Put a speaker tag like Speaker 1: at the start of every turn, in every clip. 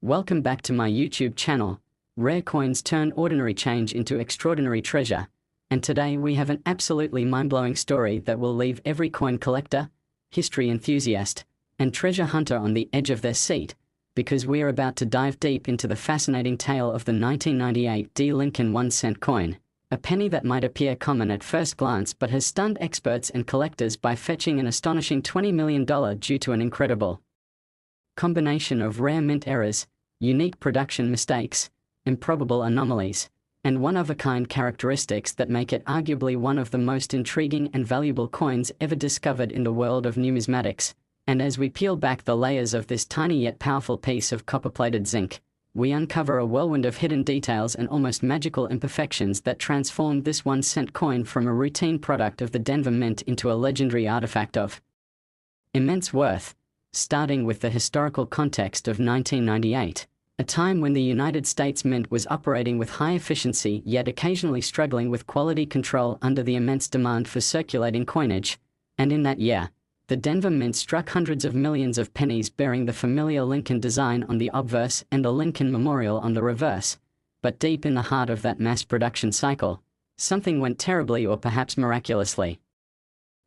Speaker 1: Welcome back to my YouTube channel. Rare coins turn ordinary change into extraordinary treasure. And today we have an absolutely mind-blowing story that will leave every coin collector, history enthusiast, and treasure hunter on the edge of their seat, because we are about to dive deep into the fascinating tale of the 1998 D. Lincoln 1-cent coin, a penny that might appear common at first glance but has stunned experts and collectors by fetching an astonishing $20 million due to an incredible combination of rare mint errors, unique production mistakes, improbable anomalies, and one-of-a-kind characteristics that make it arguably one of the most intriguing and valuable coins ever discovered in the world of numismatics. And as we peel back the layers of this tiny yet powerful piece of copper-plated zinc, we uncover a whirlwind of hidden details and almost magical imperfections that transformed this 1-cent coin from a routine product of the Denver Mint into a legendary artifact of immense worth. Starting with the historical context of 1998, a time when the United States Mint was operating with high efficiency yet occasionally struggling with quality control under the immense demand for circulating coinage, and in that year, the Denver Mint struck hundreds of millions of pennies bearing the familiar Lincoln design on the obverse and the Lincoln Memorial on the reverse. But deep in the heart of that mass production cycle, something went terribly or perhaps miraculously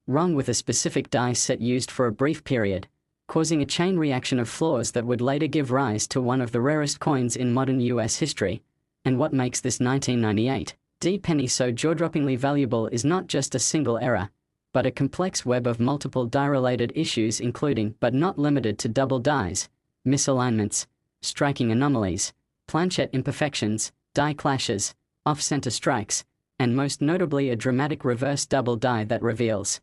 Speaker 1: wrong with a specific die set used for a brief period, causing a chain reaction of flaws that would later give rise to one of the rarest coins in modern US history. And what makes this 1998 D penny so jaw-droppingly valuable is not just a single error, but a complex web of multiple die-related issues including but not limited to double dies, misalignments, striking anomalies, planchette imperfections, die clashes, off-center strikes, and most notably a dramatic reverse double die that reveals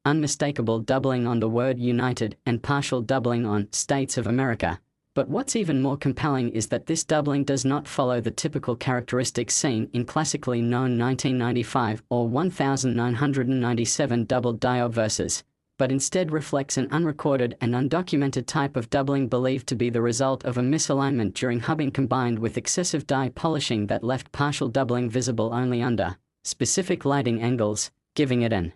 Speaker 1: unmistakable doubling on the word United and partial doubling on States of America. But what's even more compelling is that this doubling does not follow the typical characteristics seen in classically known 1995 or 1997 doubled die obverses, but instead reflects an unrecorded and undocumented type of doubling believed to be the result of a misalignment during hubbing combined with excessive die polishing that left partial doubling visible only under specific lighting angles, giving it an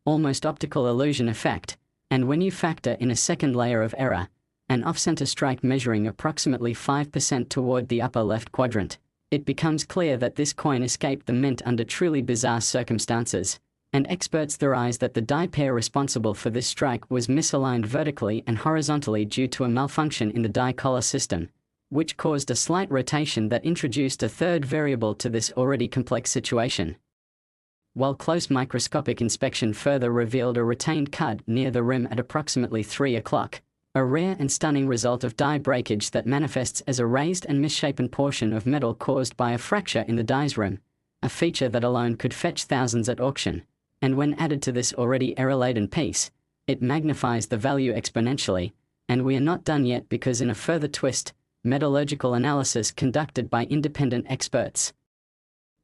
Speaker 1: almost optical illusion effect. And when you factor in a second layer of error, an off-center strike measuring approximately 5% toward the upper left quadrant, it becomes clear that this coin escaped the mint under truly bizarre circumstances, and experts theorize that the die pair responsible for this strike was misaligned vertically and horizontally due to a malfunction in the die collar system, which caused a slight rotation that introduced a third variable to this already complex situation. While close microscopic inspection further revealed a retained cud near the rim at approximately 3 o'clock, a rare and stunning result of die breakage that manifests as a raised and misshapen portion of metal caused by a fracture in the die's rim, a feature that alone could fetch thousands at auction. And when added to this already error-laden piece, it magnifies the value exponentially. And we are not done yet, because in a further twist, metallurgical analysis conducted by independent experts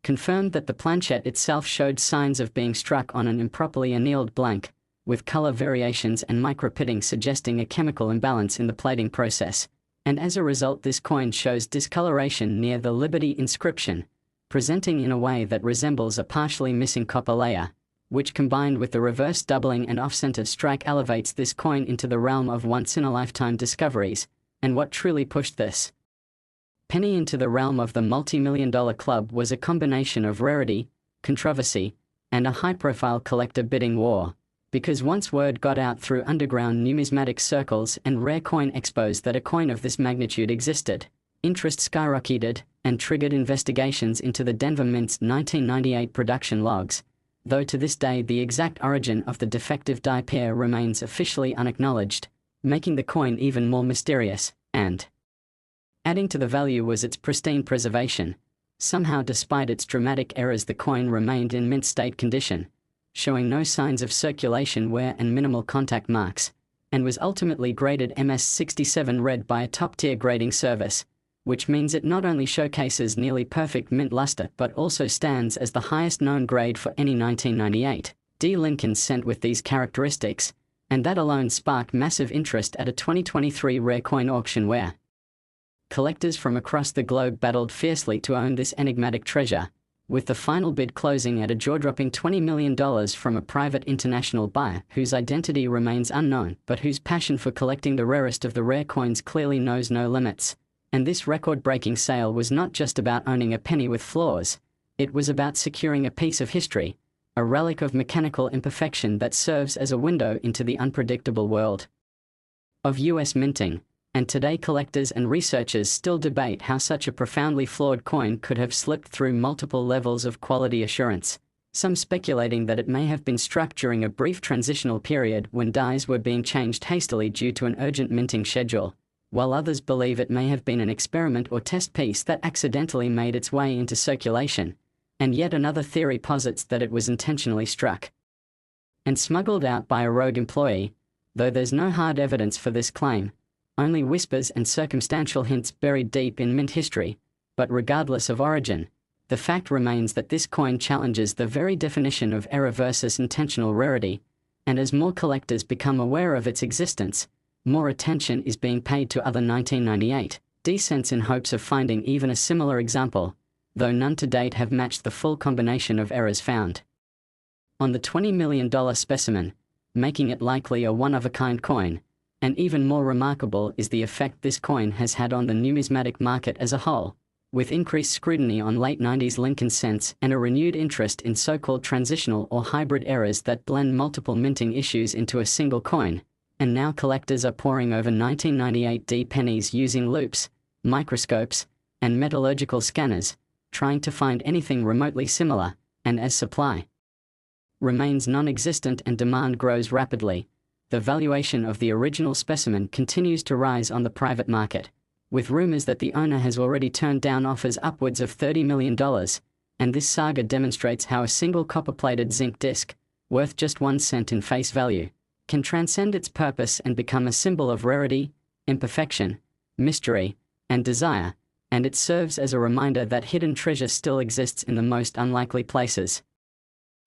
Speaker 1: confirmed that the planchette itself showed signs of being struck on an improperly annealed blank, with color variations and micropitting suggesting a chemical imbalance in the plating process. And as a result, this coin shows discoloration near the Liberty inscription, presenting in a way that resembles a partially missing copper layer, which combined with the reverse doubling and off-center strike elevates this coin into the realm of once-in-a-lifetime discoveries. And what truly pushed this penny into the realm of the multi-million-dollar club was a combination of rarity, controversy, and a high-profile collector bidding war. Because once word got out through underground numismatic circles and rare coin expos that a coin of this magnitude existed, interest skyrocketed and triggered investigations into the Denver Mint's 1998 production logs, though to this day the exact origin of the defective die pair remains officially unacknowledged, making the coin even more mysterious. And adding to the value was its pristine preservation. Somehow, despite its dramatic errors, the coin remained in mint state condition, showing no signs of circulation wear and minimal contact marks, and was ultimately graded MS67 red by a top-tier grading service, which means it not only showcases nearly perfect mint luster but also stands as the highest known grade for any 1998 D. Lincoln cent with these characteristics, and that alone sparked massive interest at a 2023 rare coin auction where collectors from across the globe battled fiercely to own this enigmatic treasure. with the final bid closing at a jaw-dropping $20 million from a private international buyer whose identity remains unknown but whose passion for collecting the rarest of the rare coins clearly knows no limits. And this record-breaking sale was not just about owning a penny with flaws, it was about securing a piece of history, a relic of mechanical imperfection that serves as a window into the unpredictable world of US minting. And today collectors and researchers still debate how such a profoundly flawed coin could have slipped through multiple levels of quality assurance, some speculating that it may have been struck during a brief transitional period when dies were being changed hastily due to an urgent minting schedule, while others believe it may have been an experiment or test piece that accidentally made its way into circulation, and yet another theory posits that it was intentionally struck and smuggled out by a rogue employee, though there's no hard evidence for this claim. Only whispers and circumstantial hints buried deep in mint history, but regardless of origin, the fact remains that this coin challenges the very definition of error versus intentional rarity, and as more collectors become aware of its existence, more attention is being paid to other 1998 cents in hopes of finding even a similar example, though none to date have matched the full combination of errors found on the $20 million specimen, making it likely a one-of-a-kind coin. And even more remarkable is the effect this coin has had on the numismatic market as a whole, with increased scrutiny on late 90s Lincoln cents and a renewed interest in so-called transitional or hybrid errors that blend multiple minting issues into a single coin. And now collectors are poring over 1998 pennies using loupes, microscopes, and metallurgical scanners, trying to find anything remotely similar, and as supply remains non-existent and demand grows rapidly, the valuation of the original specimen continues to rise on the private market, with rumors that the owner has already turned down offers upwards of $30 million, and this saga demonstrates how a single copper-plated zinc disc, worth just 1 cent in face value, can transcend its purpose and become a symbol of rarity, imperfection, mystery, and desire, and it serves as a reminder that hidden treasure still exists in the most unlikely places.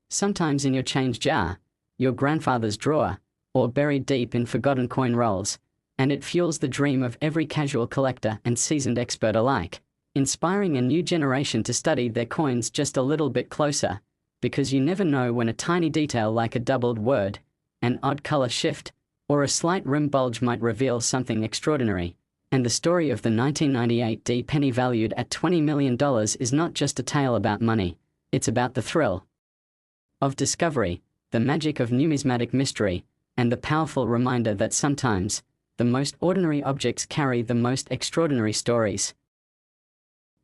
Speaker 1: Sometimes in your change jar, your grandfather's drawer, or buried deep in forgotten coin rolls, and it fuels the dream of every casual collector and seasoned expert alike, inspiring a new generation to study their coins just a little bit closer, because you never know when a tiny detail like a doubled word, an odd color shift, or a slight rim bulge might reveal something extraordinary. And the story of the 1998 penny valued at $20 million is not just a tale about money, it's about the thrill of discovery, the magic of numismatic mystery, and the powerful reminder that sometimes, the most ordinary objects carry the most extraordinary stories.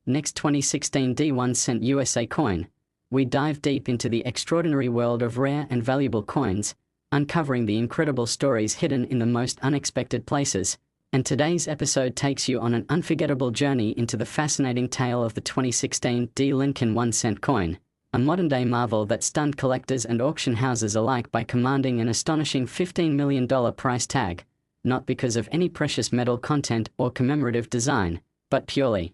Speaker 1: Next 2016 1 cent USA coin, we dive deep into the extraordinary world of rare and valuable coins, uncovering the incredible stories hidden in the most unexpected places, and today's episode takes you on an unforgettable journey into the fascinating tale of the 2016 Lincoln 1 cent coin, a modern-day marvel that stunned collectors and auction houses alike by commanding an astonishing $15 million price tag, not because of any precious metal content or commemorative design, but purely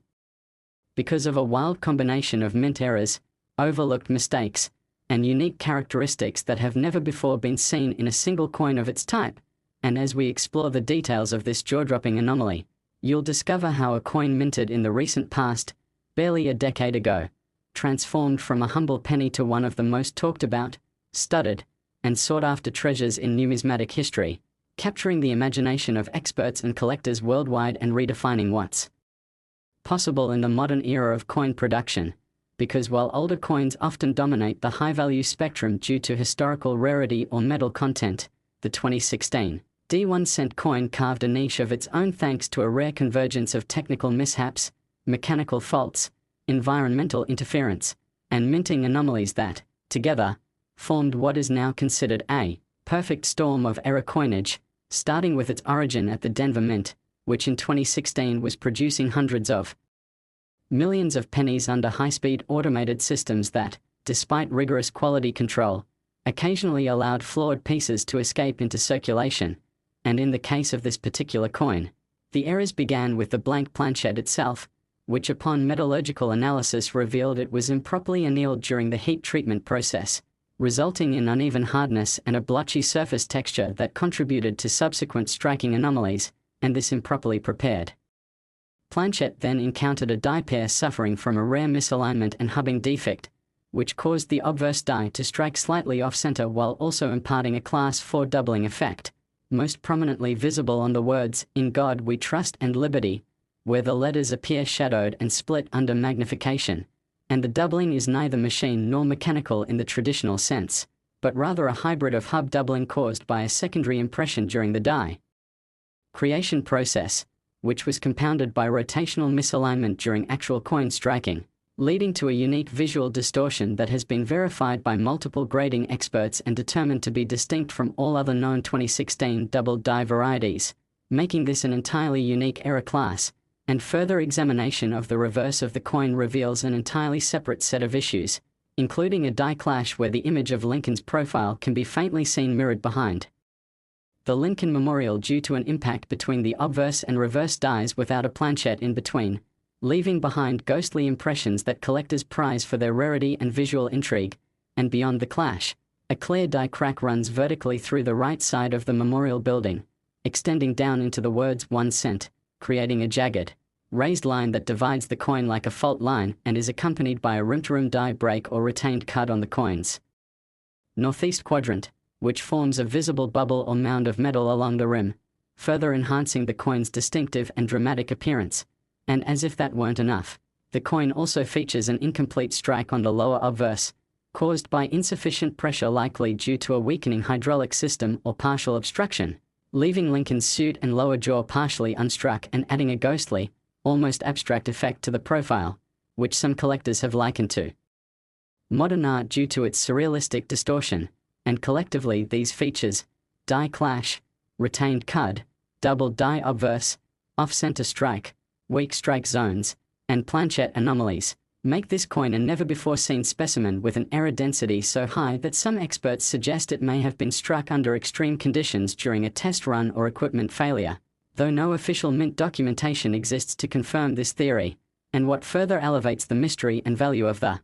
Speaker 1: because of a wild combination of mint errors, overlooked mistakes, and unique characteristics that have never before been seen in a single coin of its type. And as we explore the details of this jaw-dropping anomaly, you'll discover how a coin minted in the recent past, barely a decade ago, transformed from a humble penny to one of the most talked about, studied, and sought-after treasures in numismatic history, capturing the imagination of experts and collectors worldwide and redefining what's possible in the modern era of coin production. Because while older coins often dominate the high-value spectrum due to historical rarity or metal content, the 2016 1 cent coin carved a niche of its own thanks to a rare convergence of technical mishaps, mechanical faults, environmental interference, and minting anomalies that, together, formed what is now considered a perfect storm of error coinage, starting with its origin at the Denver Mint, which in 2016 was producing hundreds of millions of pennies under high-speed automated systems that, despite rigorous quality control, occasionally allowed flawed pieces to escape into circulation. And in the case of this particular coin, the errors began with the blank planchet itself, which upon metallurgical analysis revealed it was improperly annealed during the heat treatment process, resulting in uneven hardness and a blotchy surface texture that contributed to subsequent striking anomalies, and this improperly prepared Planchette then encountered a die pair suffering from a rare misalignment and hubbing defect, which caused the obverse die to strike slightly off-center while also imparting a Class 4 doubling effect, most prominently visible on the words, "In God We Trust" and "Liberty," where the letters appear shadowed and split under magnification, and the doubling is neither machine nor mechanical in the traditional sense, but rather a hybrid of hub doubling caused by a secondary impression during the die creation process, which was compounded by rotational misalignment during actual coin striking, leading to a unique visual distortion that has been verified by multiple grading experts and determined to be distinct from all other known 2016 double die varieties, making this an entirely unique error class, and further examination of the reverse of the coin reveals an entirely separate set of issues, including a die clash where the image of Lincoln's profile can be faintly seen mirrored behind the Lincoln Memorial due to an impact between the obverse and reverse dies without a planchette in between, leaving behind ghostly impressions that collectors prize for their rarity and visual intrigue. And beyond the clash, a clear die crack runs vertically through the right side of the memorial building, extending down into the words 1 cent, creating a jagged, raised line that divides the coin like a fault line and is accompanied by a rim-to-rim die break or retained cut on the coin's northeast quadrant, which forms a visible bubble or mound of metal along the rim, further enhancing the coin's distinctive and dramatic appearance. And as if that weren't enough, the coin also features an incomplete strike on the lower obverse, caused by insufficient pressure likely due to a weakening hydraulic system or partial obstruction, leaving Lincoln's suit and lower jaw partially unstruck and adding a ghostly, almost abstract effect to the profile, which some collectors have likened to modern art due to its surrealistic distortion. And collectively these features, die clash, retained cud, double die obverse, off-center strike, weak strike zones, and planchette anomalies, make this coin a never-before-seen specimen with an error density so high that some experts suggest it may have been struck under extreme conditions during a test run or equipment failure, though no official mint documentation exists to confirm this theory, and what further elevates the mystery and value of the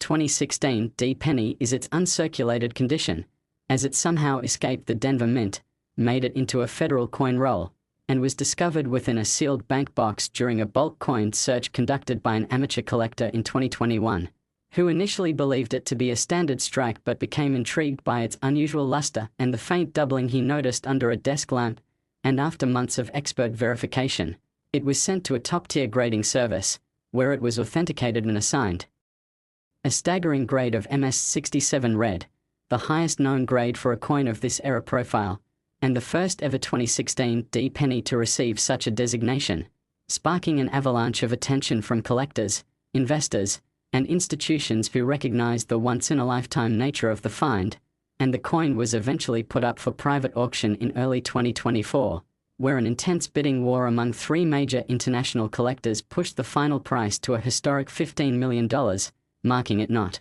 Speaker 1: 2016 D penny is its uncirculated condition, as it somehow escaped the Denver Mint, made it into a federal coin roll, and was discovered within a sealed bank box during a bulk coin search conducted by an amateur collector in 2021, who initially believed it to be a standard strike but became intrigued by its unusual luster and the faint doubling he noticed under a desk lamp, and after months of expert verification, it was sent to a top-tier grading service, where it was authenticated and assigned a staggering grade of MS67 Red, the highest known grade for a coin of this era profile, and the first ever 2016 D penny to receive such a designation, sparking an avalanche of attention from collectors, investors, and institutions who recognized the once-in-a-lifetime nature of the find, and the coin was eventually put up for private auction in early 2024, where an intense bidding war among 3 major international collectors pushed the final price to a historic $15 million, marking it not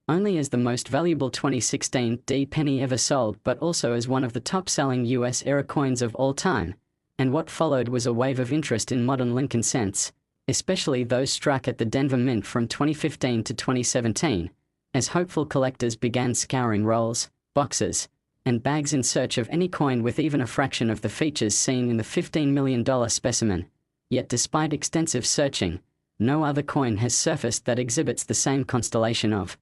Speaker 1: only as the most valuable 2016 D penny ever sold but also as one of the top-selling US-era coins of all time, and what followed was a wave of interest in modern Lincoln cents, especially those struck at the Denver Mint from 2015 to 2017, as hopeful collectors began scouring rolls, boxes, and bags in search of any coin with even a fraction of the features seen in the $15 million specimen. Yet despite extensive searching, no other coin has surfaced that exhibits the same constellation of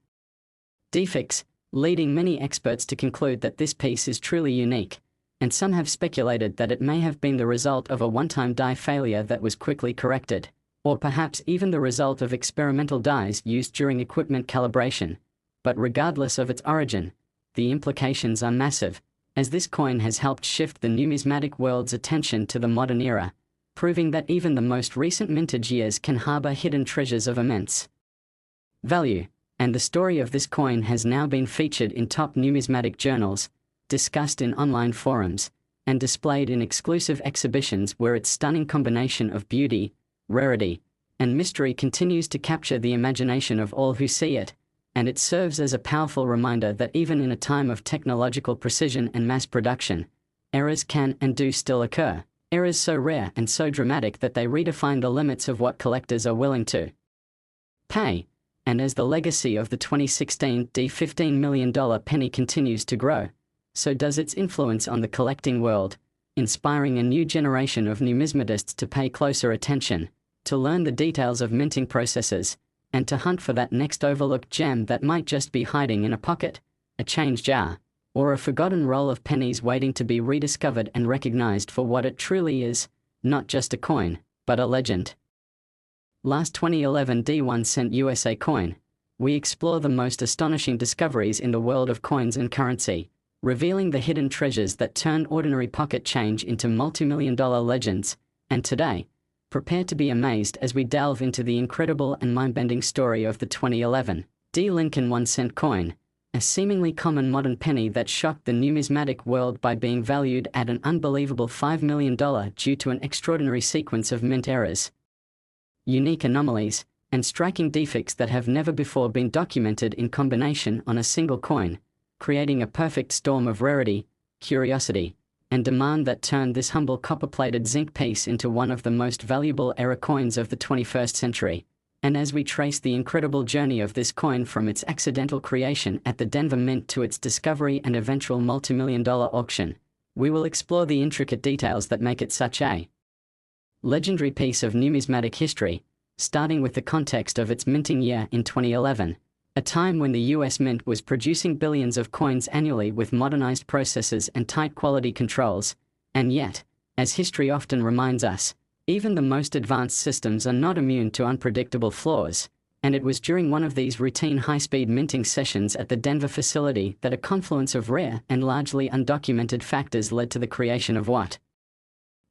Speaker 1: defects, leading many experts to conclude that this piece is truly unique, and some have speculated that it may have been the result of a one-time die failure that was quickly corrected, or perhaps even the result of experimental dies used during equipment calibration. But regardless of its origin, the implications are massive, as this coin has helped shift the numismatic world's attention to the modern era, proving that even the most recent mintage years can harbor hidden treasures of immense value. And the story of this coin has now been featured in top numismatic journals, discussed in online forums, and displayed in exclusive exhibitions where its stunning combination of beauty, rarity, and mystery continues to capture the imagination of all who see it, and it serves as a powerful reminder that even in a time of technological precision and mass production, errors can and do still occur. Errors so rare and so dramatic that they redefine the limits of what collectors are willing to pay. And as the legacy of the 2016 D $15 million penny continues to grow, so does its influence on the collecting world, inspiring a new generation of numismatists to pay closer attention, to learn the details of minting processes, and to hunt for that next overlooked gem that might just be hiding in a pocket, a change jar, or a forgotten roll of pennies waiting to be rediscovered and recognized for what it truly is, not just a coin, but a legend. Last 2011 D1 cent USA coin, we explore the most astonishing discoveries in the world of coins and currency, revealing the hidden treasures that turn ordinary pocket change into multi-million-dollar legends. And today, prepare to be amazed as we delve into the incredible and mind-bending story of the 2011 D Lincoln 1 cent coin, a seemingly common modern penny that shocked the numismatic world by being valued at an unbelievable $5 million due to an extraordinary sequence of mint errors, unique anomalies, and striking defects that have never before been documented in combination on a single coin, creating a perfect storm of rarity, curiosity, and demand that turned this humble copper-plated zinc piece into one of the most valuable error coins of the 21st century. And as we trace the incredible journey of this coin from its accidental creation at the Denver Mint to its discovery and eventual multi-million-dollar auction, we will explore the intricate details that make it such a legendary piece of numismatic history, starting with the context of its minting year in 2011, a time when the US Mint was producing billions of coins annually with modernized processes and tight quality controls. And yet, as history often reminds us, even the most advanced systems are not immune to unpredictable flaws, and it was during one of these routine high-speed minting sessions at the Denver facility that a confluence of rare and largely undocumented factors led to the creation of what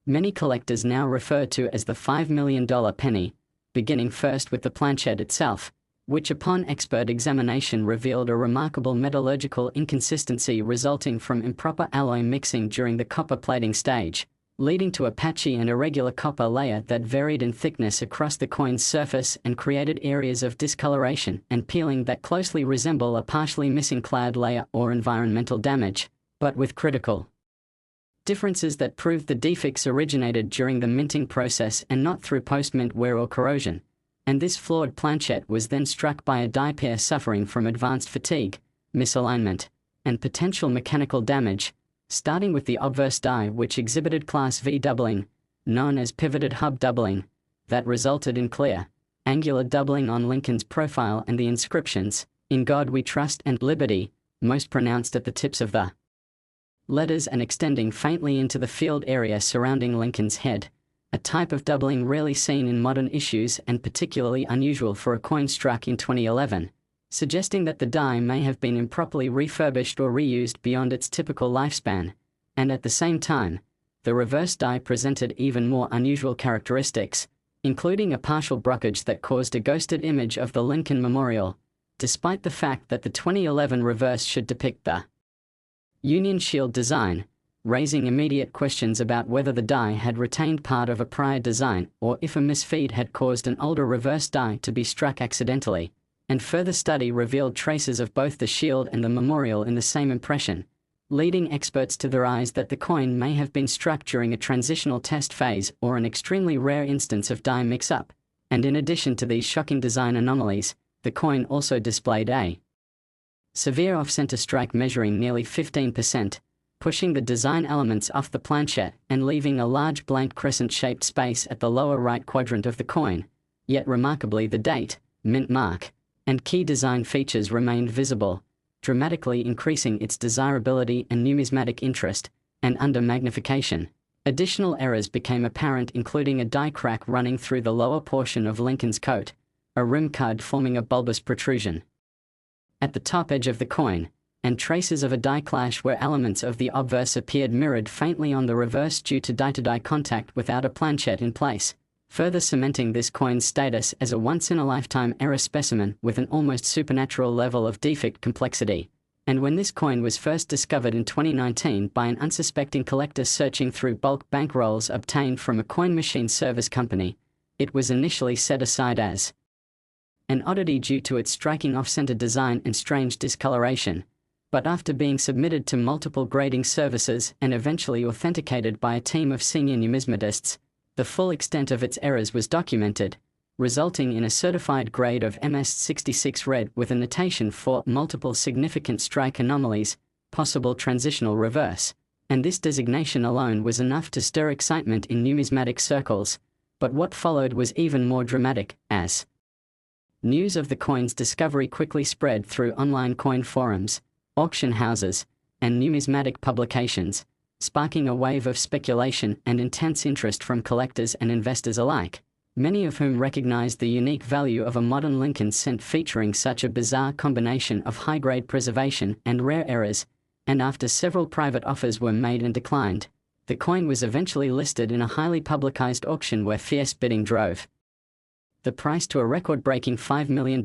Speaker 1: many collectors now refer to as the $5 million penny, beginning first with the planchette itself, which upon expert examination revealed a remarkable metallurgical inconsistency resulting from improper alloy mixing during the copper plating stage, leading to a patchy and irregular copper layer that varied in thickness across the coin's surface and created areas of discoloration and peeling that closely resemble a partially missing clad layer or environmental damage, but with critical differences that proved the defects originated during the minting process and not through post-mint wear or corrosion. And this flawed planchette was then struck by a die pair suffering from advanced fatigue, misalignment, and potential mechanical damage, starting with the obverse die, which exhibited Class V doubling, known as pivoted hub doubling, that resulted in clear, angular doubling on Lincoln's profile and the inscriptions, "In God We Trust" and "Liberty," most pronounced at the tips of the letters and extending faintly into the field area surrounding Lincoln's head, a type of doubling rarely seen in modern issues and particularly unusual for a coin struck in 2011, suggesting that the die may have been improperly refurbished or reused beyond its typical lifespan. And at the same time, the reverse die presented even more unusual characteristics, including a partial brokerage that caused a ghosted image of the Lincoln Memorial, despite the fact that the 2011 reverse should depict the Union Shield design, raising immediate questions about whether the die had retained part of a prior design or if a misfeed had caused an older reverse die to be struck accidentally. And further study revealed traces of both the shield and the memorial in the same impression, leading experts to theorize that the coin may have been struck during a transitional test phase or an extremely rare instance of die mix-up. And in addition to these shocking design anomalies, the coin also displayed a severe off-center strike measuring nearly 15%, pushing the design elements off the planchette and leaving a large blank crescent-shaped space at the lower right quadrant of the coin. Yet remarkably, the date, mint mark, and key design features remained visible, dramatically increasing its desirability and numismatic interest. And under magnification, additional errors became apparent, including a die crack running through the lower portion of Lincoln's coat, a rim card forming a bulbous protrusion at the top edge of the coin, and traces of a die clash where elements of the obverse appeared mirrored faintly on the reverse due to die-to-die contact without a planchette in place, further cementing this coin's status as a once-in-a-lifetime error specimen with an almost supernatural level of defect complexity. And when this coin was first discovered in 2019 by an unsuspecting collector searching through bulk bankrolls obtained from a coin machine service company, it was initially set aside as an oddity due to its striking off-center design and strange discoloration. But after being submitted to multiple grading services and eventually authenticated by a team of senior numismatists, the full extent of its errors was documented, resulting in a certified grade of MS66 red with a notation for multiple significant strike anomalies, possible transitional reverse, and this designation alone was enough to stir excitement in numismatic circles, but what followed was even more dramatic, as news of the coin's discovery quickly spread through online coin forums, auction houses, and numismatic publications, sparking a wave of speculation and intense interest from collectors and investors alike, many of whom recognized the unique value of a modern Lincoln cent featuring such a bizarre combination of high-grade preservation and rare errors, and after several private offers were made and declined, the coin was eventually listed in a highly publicized auction where fierce bidding drove the price to a record-breaking $5 million,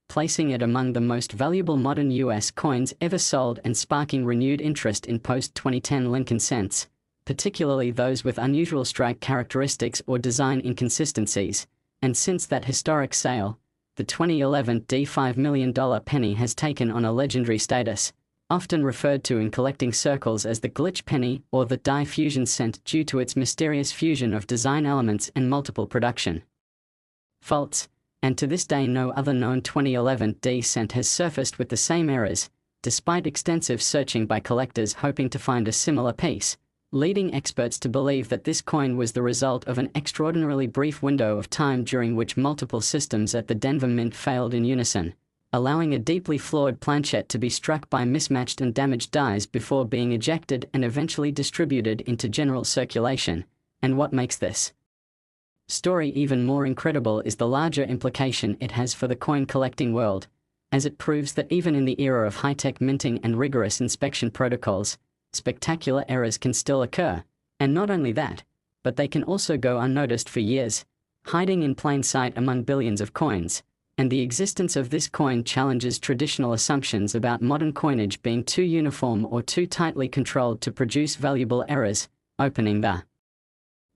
Speaker 1: placing it among the most valuable modern U.S. coins ever sold and sparking renewed interest in post-2010 Lincoln cents, particularly those with unusual strike characteristics or design inconsistencies, and since that historic sale, the 2011 $5 million penny has taken on a legendary status, often referred to in collecting circles as the glitch penny or the die fusion cent due to its mysterious fusion of design elements and multiple production faults, and to this day no other known 2011 D cent has surfaced with the same errors, despite extensive searching by collectors hoping to find a similar piece, leading experts to believe that this coin was the result of an extraordinarily brief window of time during which multiple systems at the Denver Mint failed in unison, allowing a deeply flawed planchette to be struck by mismatched and damaged dies before being ejected and eventually distributed into general circulation. And what makes this story even more incredible is the larger implication it has for the coin collecting world, as it proves that even in the era of high-tech minting and rigorous inspection protocols, spectacular errors can still occur, and not only that, but they can also go unnoticed for years, hiding in plain sight among billions of coins, and the existence of this coin challenges traditional assumptions about modern coinage being too uniform or too tightly controlled to produce valuable errors, opening the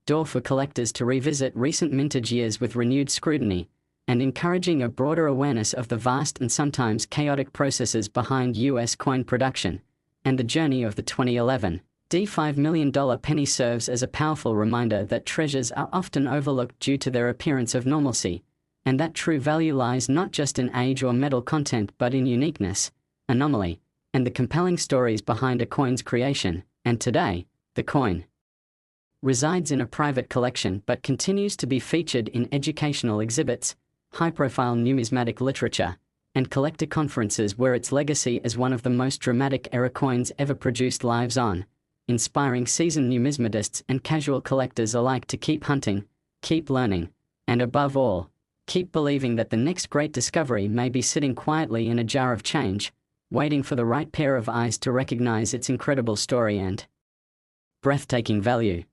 Speaker 1: door for collectors to revisit recent mintage years with renewed scrutiny, and encouraging a broader awareness of the vast and sometimes chaotic processes behind U.S. coin production, and the journey of the 2011 $5 million penny serves as a powerful reminder that treasures are often overlooked due to their appearance of normalcy, and that true value lies not just in age or metal content but in uniqueness, anomaly, and the compelling stories behind a coin's creation. And today, the coin resides in a private collection but continues to be featured in educational exhibits, high-profile numismatic literature, and collector conferences where its legacy as one of the most dramatic era coins ever produced lives on, inspiring seasoned numismatists and casual collectors alike to keep hunting, keep learning, and above all, keep believing that the next great discovery may be sitting quietly in a jar of change, waiting for the right pair of eyes to recognize its incredible story and breathtaking value.